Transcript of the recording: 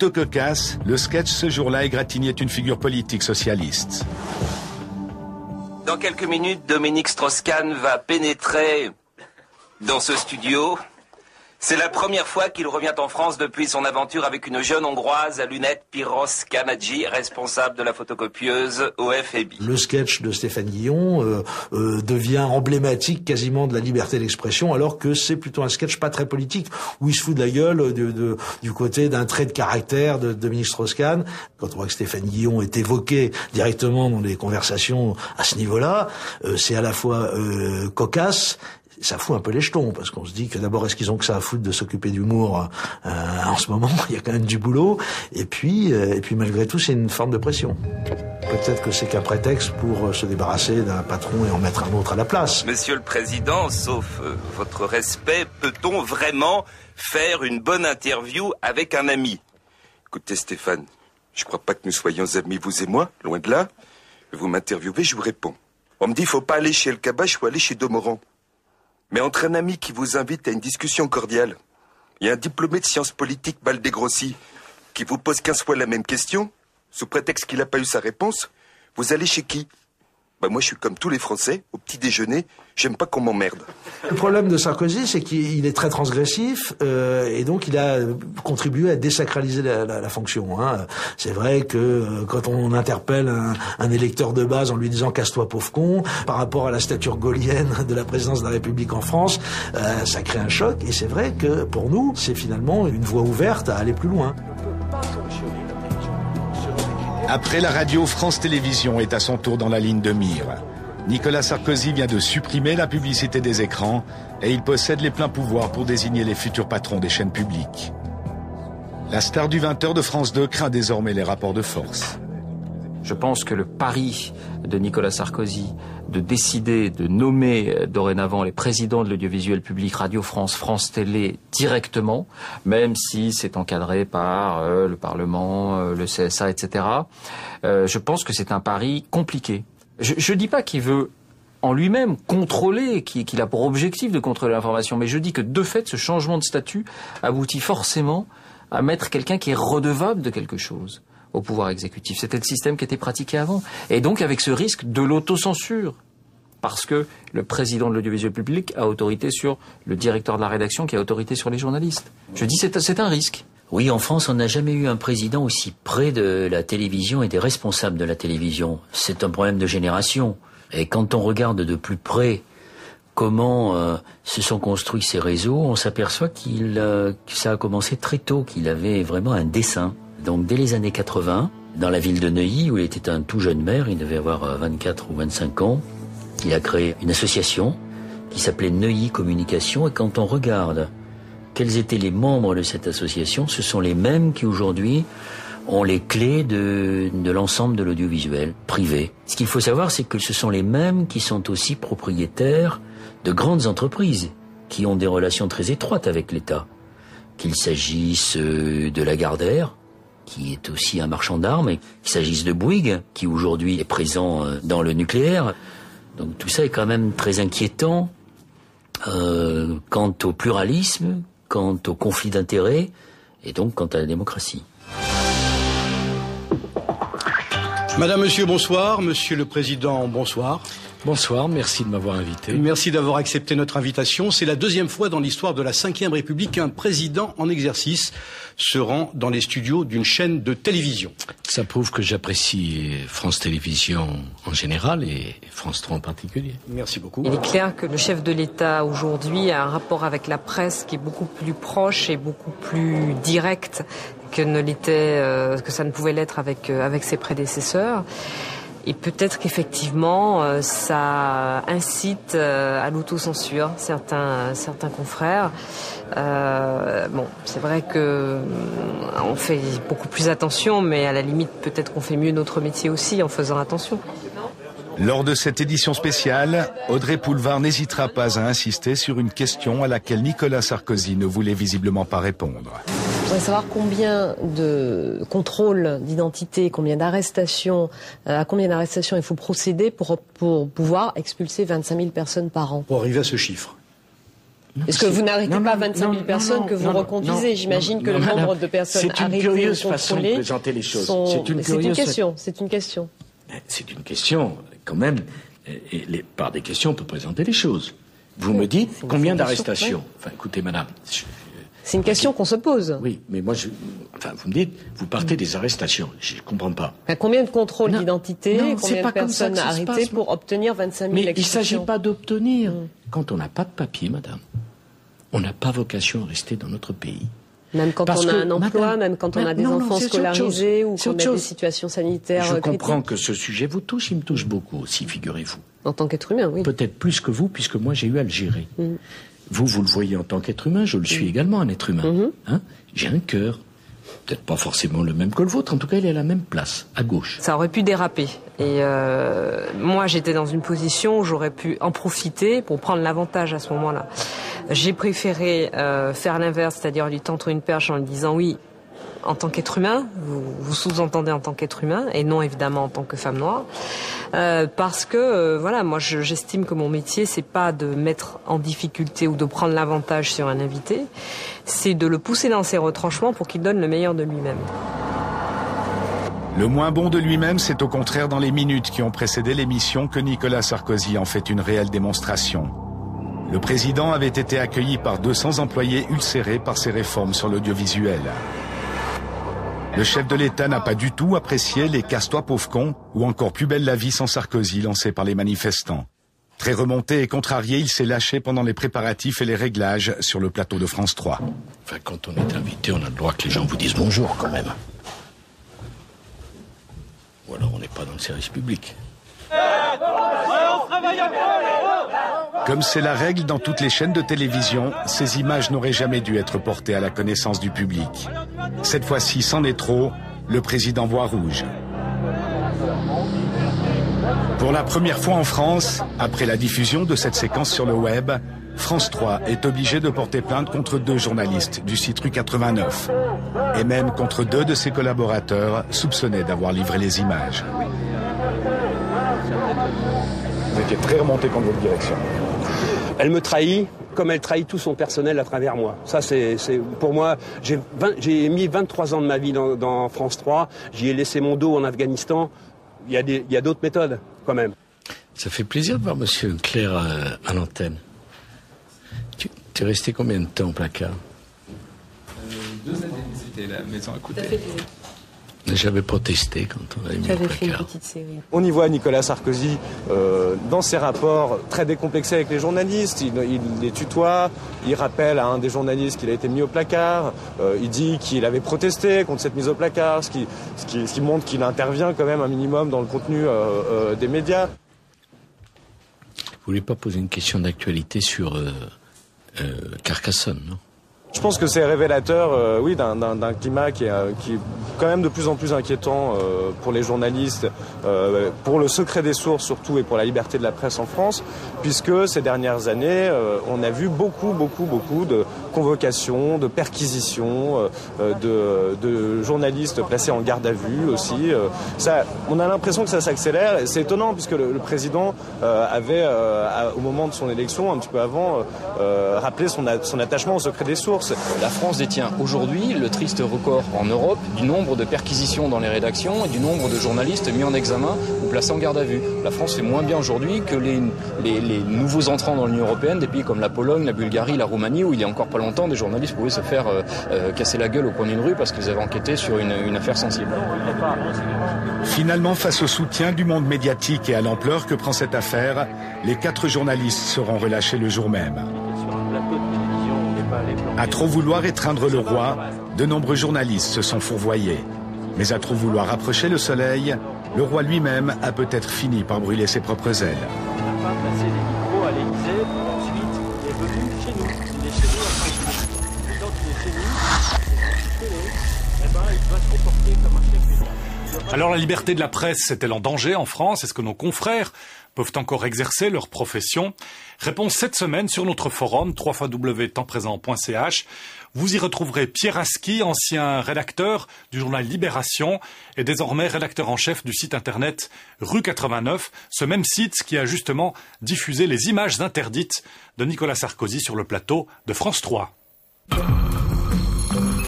Plutôt cocasse, le sketch ce jour-là égratignait une figure politique socialiste. Dans quelques minutes, Dominique Strauss-Kahn va pénétrer dans ce studio. C'est la première fois qu'il revient en France depuis son aventure avec une jeune Hongroise à lunettes, Piros Kanadzsi, responsable de la photocopieuse au FAB. Le sketch de Stéphane Guillon devient emblématique quasiment de la liberté d'expression, alors que c'est plutôt un sketch pas très politique, où il se fout de la gueule du côté d'un trait de caractère de Dominique Strauss-Kahn. Quand on voit que Stéphane Guillon est évoqué directement dans les conversations à ce niveau-là, c'est à la fois cocasse. Ça fout un peu les jetons, parce qu'on se dit que d'abord, est-ce qu'ils ont que ça à foutre de s'occuper d'humour en ce moment? Il y a quand même du boulot. Et puis malgré tout, c'est une forme de pression. Peut-être que c'est qu'un prétexte pour se débarrasser d'un patron et en mettre un autre à la place. Monsieur le Président, sauf votre respect, peut-on vraiment faire une bonne interview avec un ami? Écoutez Stéphane, je crois pas que nous soyons amis, vous et moi, loin de là. Vous m'interviewez, je vous réponds. On me dit, faut pas aller chez El Kabash ou aller chez Domoran. Mais entre un ami qui vous invite à une discussion cordiale et un diplômé de sciences politiques mal dégrossi qui vous pose 15 fois la même question, sous prétexte qu'il n'a pas eu sa réponse, vous allez chez qui? Moi, je suis comme tous les Français, au petit déjeuner, j'aime pas qu'on m'emmerde. Le problème de Sarkozy, c'est qu'il est très transgressif et donc il a contribué à désacraliser la fonction. C'est vrai que quand on interpelle un électeur de base en lui disant « casse-toi pauvre con », par rapport à la stature gaullienne de la présidence de la République en France, ça crée un choc. Et c'est vrai que pour nous, c'est finalement une voie ouverte à aller plus loin. Après la radio, France Télévisions est à son tour dans la ligne de mire. Nicolas Sarkozy vient de supprimer la publicité des écrans et il possède les pleins pouvoirs pour désigner les futurs patrons des chaînes publiques. La star du 20h de France 2 craint désormais les rapports de force. Je pense que le pari de Nicolas Sarkozy de décider de nommer dorénavant les présidents de l'audiovisuel public, Radio France, France Télé, directement, même si c'est encadré par le Parlement, le CSA, etc., je pense que c'est un pari compliqué. Je dis pas qu'il veut en lui-même contrôler, qu'il a pour objectif de contrôler l'information, mais je dis que de fait, ce changement de statut aboutit forcément à mettre quelqu'un qui est redevable de quelque chose au pouvoir exécutif. C'était le système qui était pratiqué avant. Et donc avec ce risque de l'autocensure. Parce que le président de l'audiovisuel public a autorité sur le directeur de la rédaction qui a autorité sur les journalistes. Je dis c'est un risque. Oui, en France, on n'a jamais eu un président aussi près de la télévision et des responsables de la télévision. C'est un problème de génération. Et quand on regarde de plus près comment se sont construits ces réseaux, on s'aperçoit que ça a commencé très tôt, qu'il avait vraiment un dessein. Donc dès les années 80, dans la ville de Neuilly, où il était un tout jeune maire, il devait avoir 24 ou 25 ans, il a créé une association qui s'appelait Neuilly Communication. Et quand on regarde quels étaient les membres de cette association, ce sont les mêmes qui aujourd'hui ont les clés de l'ensemble de l'audiovisuel privé. Ce qu'il faut savoir, c'est que ce sont les mêmes qui sont aussi propriétaires de grandes entreprises, qui ont des relations très étroites avec l'État. Qu'il s'agisse de Lagardère, qui est aussi un marchand d'armes, et qu'il s'agisse de Bouygues, qui aujourd'hui est présent dans le nucléaire. Donc tout ça est quand même très inquiétant quant au pluralisme, quant au conflit d'intérêts, et donc quant à la démocratie. Madame, Monsieur, bonsoir. Monsieur le Président, bonsoir. Bonsoir, merci de m'avoir invité. Merci d'avoir accepté notre invitation. C'est la deuxième fois dans l'histoire de la Ve République qu'un président en exercice se rend dans les studios d'une chaîne de télévision. Ça prouve que j'apprécie France Télévisions en général et France 3 en particulier. Merci beaucoup. Il est clair que le chef de l'État aujourd'hui a un rapport avec la presse qui est beaucoup plus proche et beaucoup plus direct que ça ne pouvait l'être avec ses prédécesseurs. Et peut-être qu'effectivement, ça incite à l'autocensure certains confrères. C'est vrai que on fait beaucoup plus attention, mais à la limite, peut-être qu'on fait mieux notre métier aussi en faisant attention. Lors de cette édition spéciale, Audrey Poulevard n'hésitera pas à insister sur une question à laquelle Nicolas Sarkozy ne voulait visiblement pas répondre. Je voudrais savoir combien de contrôles d'identité, combien d'arrestations, à combien d'arrestations il faut procéder pour pouvoir expulser 25 000 personnes par an. Pour arriver à ce chiffre. Est-ce que vous n'arrêtez pas 25 000 personnes que vous reconduisez? J'imagine que le nombre de personnes arrêtées ou contrôlées... C'est une curieuse façon de présenter les choses. C'est une question. C'est une question. C'est une question, quand même. Et par des questions, on peut présenter les choses. Vous me dites combien d'arrestations? Enfin, écoutez, madame... C'est une question qu'on se pose. Oui, mais moi, vous me dites, vous partez des arrestations. Je ne comprends pas. Combien de contrôles d'identité, combien de personnes arrêtées pour obtenir 25 000 mais expulsions? il ne s'agit pas d'obtenir. Quand on n'a pas de papier, madame, on n'a pas vocation à rester dans notre pays. Même quand on a un emploi, même quand on a des enfants scolarisés ou qu'on a des situations sanitaires critiques. Je comprends que ce sujet vous touche, il me touche beaucoup aussi, figurez-vous. En tant qu'être humain, oui. Peut-être plus que vous, puisque moi j'ai eu à le gérer. Vous le voyez en tant qu'être humain, je le suis également un être humain. Hein? J'ai un cœur, peut-être pas forcément le même que le vôtre, en tout cas il est à la même place, à gauche. Ça aurait pu déraper. Et moi j'étais dans une position où j'aurais pu en profiter pour prendre l'avantage à ce moment-là. J'ai préféré faire l'inverse, c'est-à-dire lui tendre une perche en lui disant oui, en tant qu'être humain, vous sous-entendez en tant qu'être humain, et non évidemment en tant que femme noire, parce que voilà, moi j'estime que mon métier c'est pas de mettre en difficulté ou de prendre l'avantage sur un invité, c'est de le pousser dans ses retranchements pour qu'il donne le meilleur de lui-même. Le moins bon de lui-même, c'est au contraire dans les minutes qui ont précédé l'émission que Nicolas Sarkozy en fait une réelle démonstration. Le président avait été accueilli par 200 employés ulcérés par ses réformes sur l'audiovisuel. Le chef de l'État n'a pas du tout apprécié les « casse-toi pauvre con » ou encore « plus belle la vie sans Sarkozy » lancés par les manifestants. Très remonté et contrarié, il s'est lâché pendant les préparatifs et les réglages sur le plateau de France 3. Enfin, quand on est invité, on a le droit que les gens vous disent bonjour quand même. Ou alors on n'est pas dans le service public. Comme c'est la règle dans toutes les chaînes de télévision, ces images n'auraient jamais dû être portées à la connaissance du public. Cette fois-ci, c'en est trop, le président voit rouge. Pour la première fois en France, après la diffusion de cette séquence sur le web, France 3 est obligé de porter plainte contre 2 journalistes du site Rue 89, et même contre 2 de ses collaborateurs soupçonnés d'avoir livré les images. Vous étiez très remonté contre votre direction. Elle me trahit comme elle trahit tout son personnel à travers moi. Ça, c'est pour moi, j'ai mis 23 ans de ma vie dans France 3, j'y ai laissé mon dos en Afghanistan. Il y a d'autres méthodes, quand même. Ça fait plaisir de voir Monsieur Clerc à l'antenne. Tu es resté combien de temps au placard? 2 années, c'était la maison à côté. J'avais protesté quand on avait mis le placard. Fait une petite série. On y voit Nicolas Sarkozy dans ses rapports très décomplexés avec les journalistes. Il les tutoie, il rappelle à un des journalistes qu'il a été mis au placard. Il dit qu'il avait protesté contre cette mise au placard, ce qui montre qu'il intervient quand même un minimum dans le contenu des médias. Vous voulez pas poser une question d'actualité sur Carcassonne, non? Je pense que c'est révélateur, oui, d'un climat qui est quand même de plus en plus inquiétant pour les journalistes, pour le secret des sources surtout et pour la liberté de la presse en France, puisque ces dernières années, on a vu beaucoup de convocations, de perquisitions, de journalistes placés en garde à vue aussi. On a l'impression que ça s'accélère. C'est étonnant puisque le président avait, au moment de son élection, un petit peu avant, rappelé son attachement au secret des sources. La France détient aujourd'hui le triste record en Europe du nombre de perquisitions dans les rédactions et du nombre de journalistes mis en examen ou placés en garde à vue. La France fait moins bien aujourd'hui que les nouveaux entrants dans l'Union européenne, des pays comme la Pologne, la Bulgarie, la Roumanie, où il y a encore pas longtemps, des journalistes pouvaient se faire casser la gueule au coin d'une rue parce qu'ils avaient enquêté sur une affaire sensible. Finalement, face au soutien du monde médiatique et à l'ampleur que prend cette affaire, les 4 journalistes seront relâchés le jour même. À trop vouloir étreindre le roi, de nombreux journalistes se sont fourvoyés. Mais à trop vouloir approcher le soleil, le roi lui-même a peut-être fini par brûler ses propres ailes. On n'a pas placé les micros à l'Élysée, ensuite il est venu chez nous. Il est chez nous à Saint-Denis. Et donc il est chez nous, il doit se comporter comme un chef d'État. Alors la liberté de la presse est-elle en danger en France? Est-ce que nos confrères peuvent encore exercer leur profession? Réponse cette semaine sur notre forum www.tempsprésent.ch. Vous y retrouverez Pierre Aski, ancien rédacteur du journal Libération et désormais rédacteur en chef du site internet Rue 89, ce même site qui a justement diffusé les images interdites de Nicolas Sarkozy sur le plateau de France 3.